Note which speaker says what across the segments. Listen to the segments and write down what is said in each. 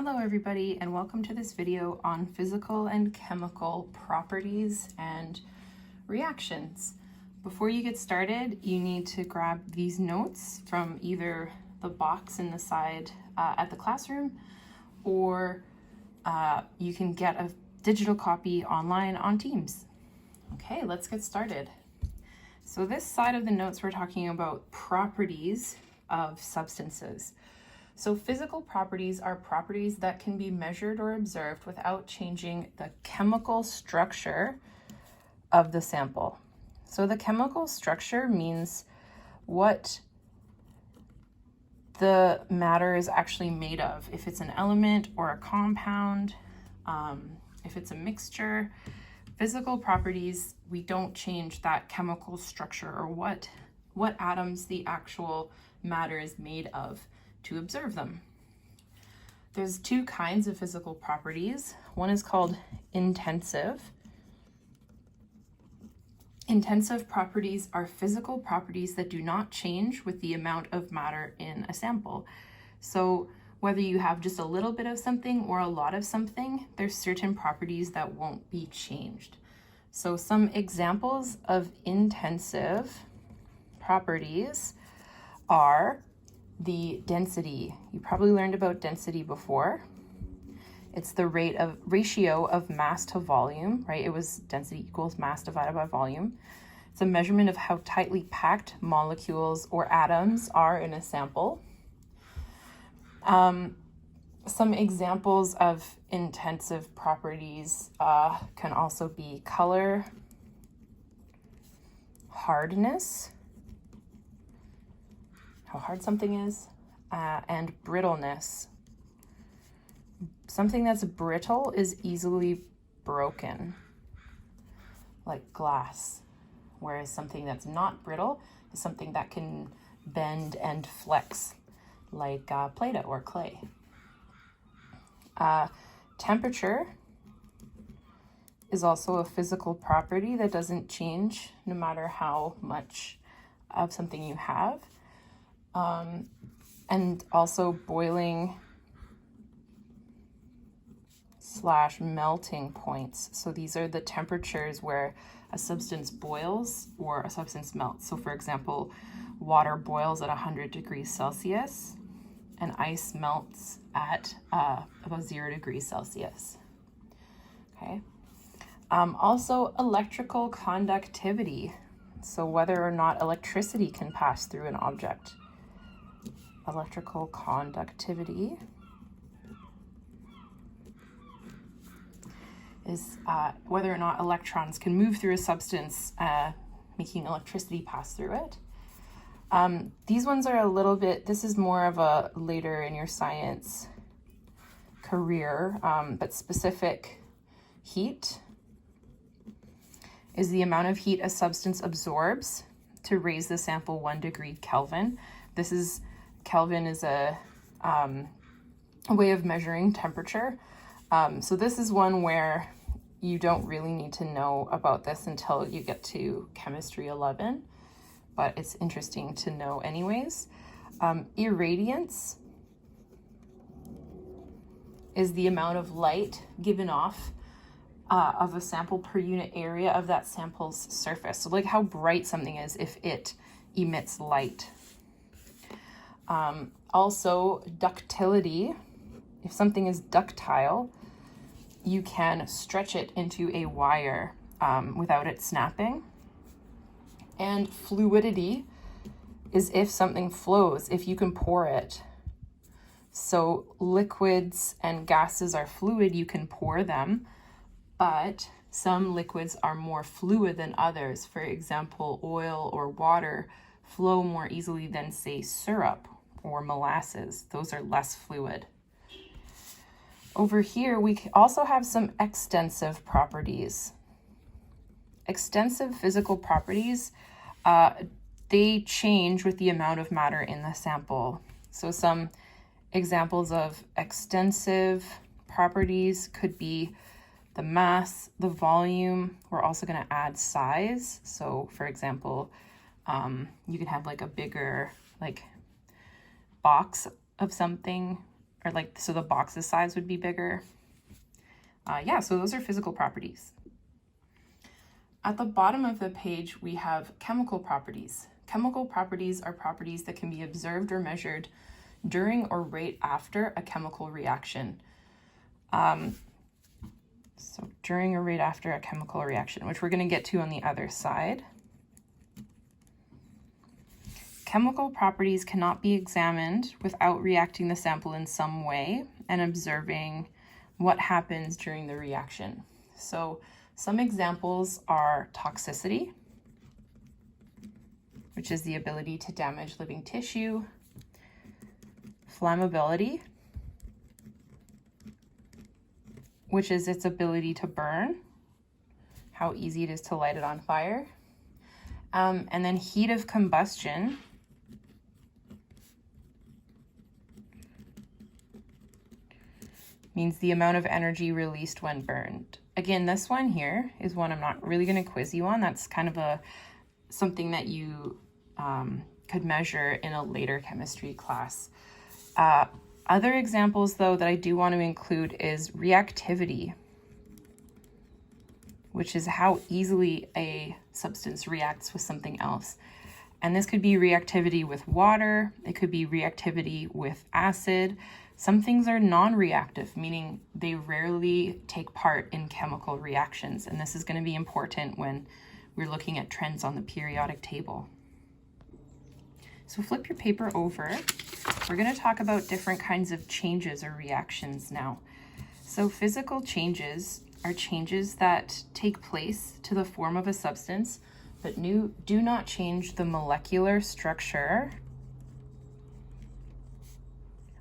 Speaker 1: Hello everybody, and welcome to this video on physical and chemical properties and reactions. Before you get started, you need to grab these notes from either the box in the side at the classroom, or you can get a digital copy online on Teams. Okay, let's get started. So this side of the notes, we're talking about properties of substances. So physical properties are properties that can be measured or observed without changing the chemical structure of the sample. So the chemical structure means what the matter is actually made of. If it's an element or a compound, if it's a mixture, physical properties, we don't change that chemical structure or what atoms the actual matter is made of to observe them. There's two kinds of physical properties. One is called intensive. Intensive properties are physical properties that do not change with the amount of matter in a sample. So whether you have just a little bit of something or a lot of something, there's certain properties that won't be changed. So some examples of intensive properties are the density. You probably learned about density before. It's the ratio of mass to volume, right? It was density equals mass divided by volume. It's a measurement of how tightly packed molecules or atoms are in a sample. Some examples of intensive properties can also be color, hardness, how hard something is, and brittleness. Something that's brittle is easily broken, like glass, whereas something that's not brittle is something that can bend and flex, like Play-Doh or clay. Temperature is also a physical property that doesn't change no matter how much of something you have. And also boiling / melting points. So these are the temperatures where a substance boils or a substance melts. So for example, water boils at 100 degrees Celsius and ice melts at about 0 degrees Celsius. Okay. Also electrical conductivity. So whether or not electricity can pass through an object. Electrical conductivity is whether or not electrons can move through a substance, making electricity pass through it. These ones are a little bit, this is more of a later in your science career, but specific heat is the amount of heat a substance absorbs to raise the sample 1 degree Kelvin. Kelvin is a way of measuring temperature. So this is one where you don't really need to know about this until you get to chemistry 11, but it's interesting to know anyways. Irradiance is the amount of light given off of a sample per unit area of that sample's surface. So like how bright something is if it emits light. Also ductility. If something is ductile, you can stretch it into a wire without it snapping. And fluidity is if something flows, if you can pour it. So liquids and gases are fluid, you can pour them, but some liquids are more fluid than others. For example, oil or water flow more easily than, say, syrup or molasses. Those are less fluid. Over here, we also have some extensive properties. Extensive physical properties, they change with the amount of matter in the sample. So some examples of extensive properties could be the mass, the volume. We're also going to add size. So for example, you can have like a bigger box of something or like, so the box's size would be bigger. Yeah, so those are physical properties. At the bottom of the page, we have chemical properties. Chemical properties are properties that can be observed or measured during or right after a chemical reaction. So during or right after a chemical reaction, which we're going to get to on the other side. Chemical properties cannot be examined without reacting the sample in some way and observing what happens during the reaction. So some examples are toxicity, which is the ability to damage living tissue, flammability, which is its ability to burn, how easy it is to light it on fire, and then heat of combustion, means the amount of energy released when burned. Again, this one here is one I'm not really going to quiz you on. That's kind of something that you could measure in a later chemistry class. Other examples, though, that I do want to include is reactivity, which is how easily a substance reacts with something else. And this could be reactivity with water. It could be reactivity with acid. Some things are non-reactive, meaning they rarely take part in chemical reactions. And this is going to be important when we're looking at trends on the periodic table. So flip your paper over. We're going to talk about different kinds of changes or reactions now. So physical changes are changes that take place to the form of a substance, but do not change the molecular structure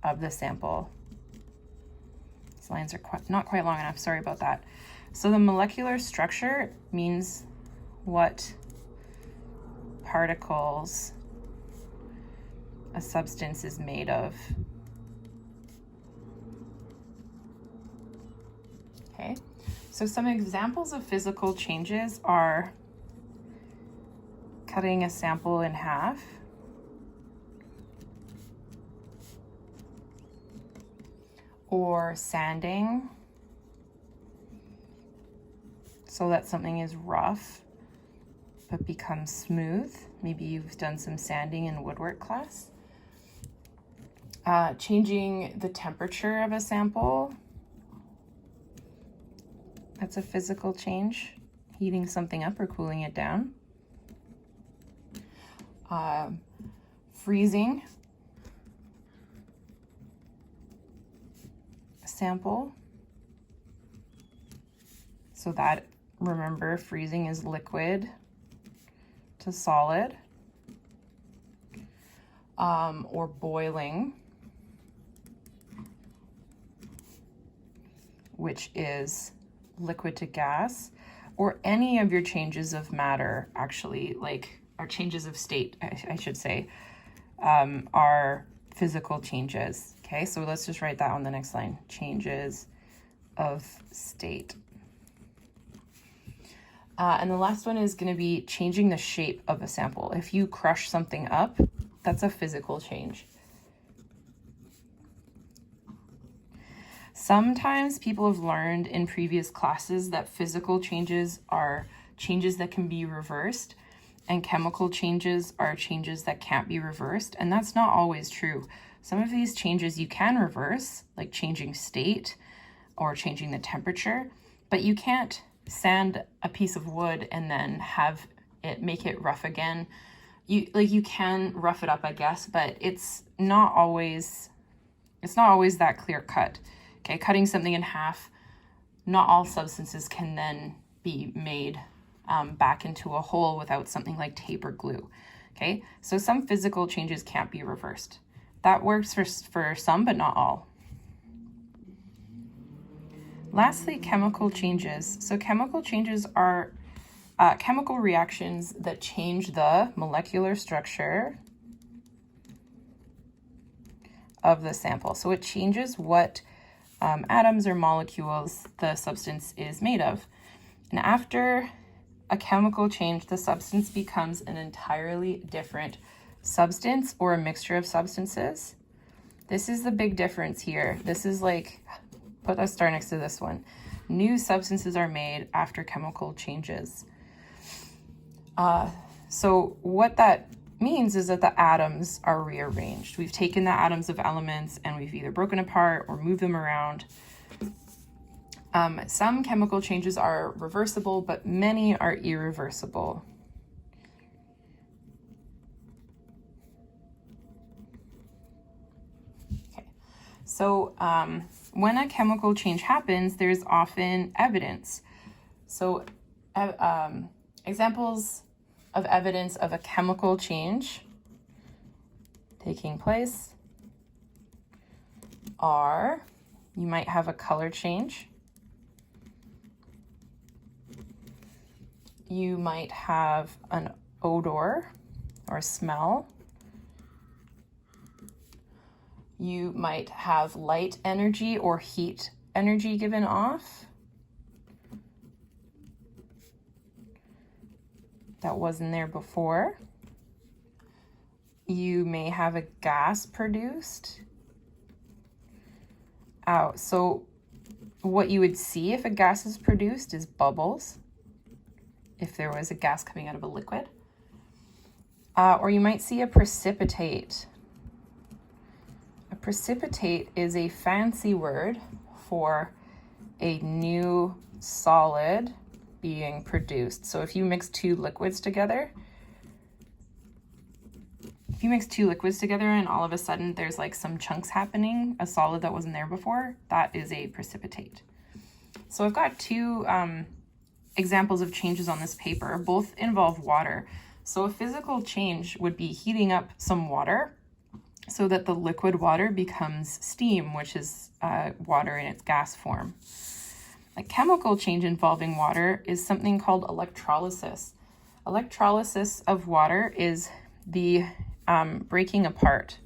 Speaker 1: of the sample. These lines are not quite long enough, sorry about that. So the molecular structure means what particles a substance is made of. Okay, so some examples of physical changes are cutting a sample in half, or sanding so that something is rough but becomes smooth. Maybe you've done some sanding in woodwork class. Changing the temperature of a sample, that's a physical change. Heating something up or cooling it down. Freezing a sample. So that, remember, freezing is liquid to solid. Or boiling, which is liquid to gas, or any of your changes of matter, actually, like, or changes of state, I should say, are physical changes. Okay, so let's just write that on the next line. Changes of state. And the last one is going to be changing the shape of a sample. If you crush something up, that's a physical change. Sometimes people have learned in previous classes that physical changes are changes that can be reversed, and chemical changes are changes that can't be reversed, and that's not always true. Some of these changes you can reverse, like changing state or changing the temperature, but you can't sand a piece of wood and then have it make it rough again. You can rough it up, I guess, but it's not always that clear cut. Okay, cutting something in half, not all substances can then be made back into a whole without something like tape or glue. Okay, so some physical changes can't be reversed. That works for some, but not all. Lastly, chemical changes. So chemical changes are chemical reactions that change the molecular structure of the sample. So it changes what atoms or molecules the substance is made of. And after a chemical change, the substance becomes an entirely different substance or a mixture of substances. This is the big difference here. This is like, put a star next to this one. New substances are made after chemical changes. So what that means is that the atoms are rearranged. We've taken the atoms of elements and we've either broken apart or moved them around. Some chemical changes are reversible, but many are irreversible. Okay. So when a chemical change happens, there's often evidence. So examples of evidence of a chemical change taking place are, you might have a color change. You might have an odor or smell. You might have light energy or heat energy given off. That wasn't there before. You may have a gas produced. So what you would see if a gas is produced is bubbles, if there was a gas coming out of a liquid. Or you might see a precipitate. A precipitate is a fancy word for a new solid being produced. So if you mix two liquids together, and all of a sudden there's like some chunks happening, a solid that wasn't there before, that is a precipitate. So I've got two examples of changes on this paper. Both involve water. So a physical change would be heating up some water so that the liquid water becomes steam, which is water in its gas form. A chemical change involving water is something called electrolysis. Electrolysis of water is the breaking apart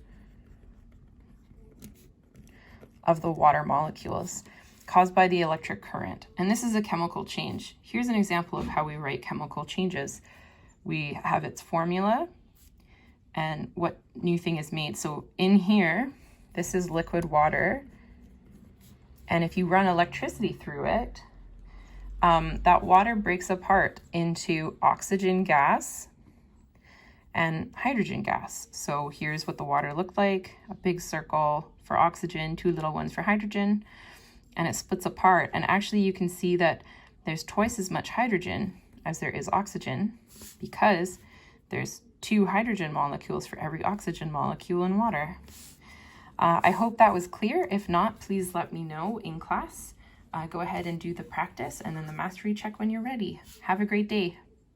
Speaker 1: of the water molecules caused by the electric current. And this is a chemical change. Here's an example of how we write chemical changes. We have its formula and what new thing is made. So in here, this is liquid water. And if you run electricity through it, that water breaks apart into oxygen gas and hydrogen gas. So here's what the water looked like: a big circle for oxygen, two little ones for hydrogen, and it splits apart. And actually you can see that there's twice as much hydrogen as there is oxygen, because there's 2 hydrogen molecules for every oxygen molecule in water. I hope that was clear. If not, please let me know in class. Go ahead and do the practice and then the mastery check when you're ready. Have a great day.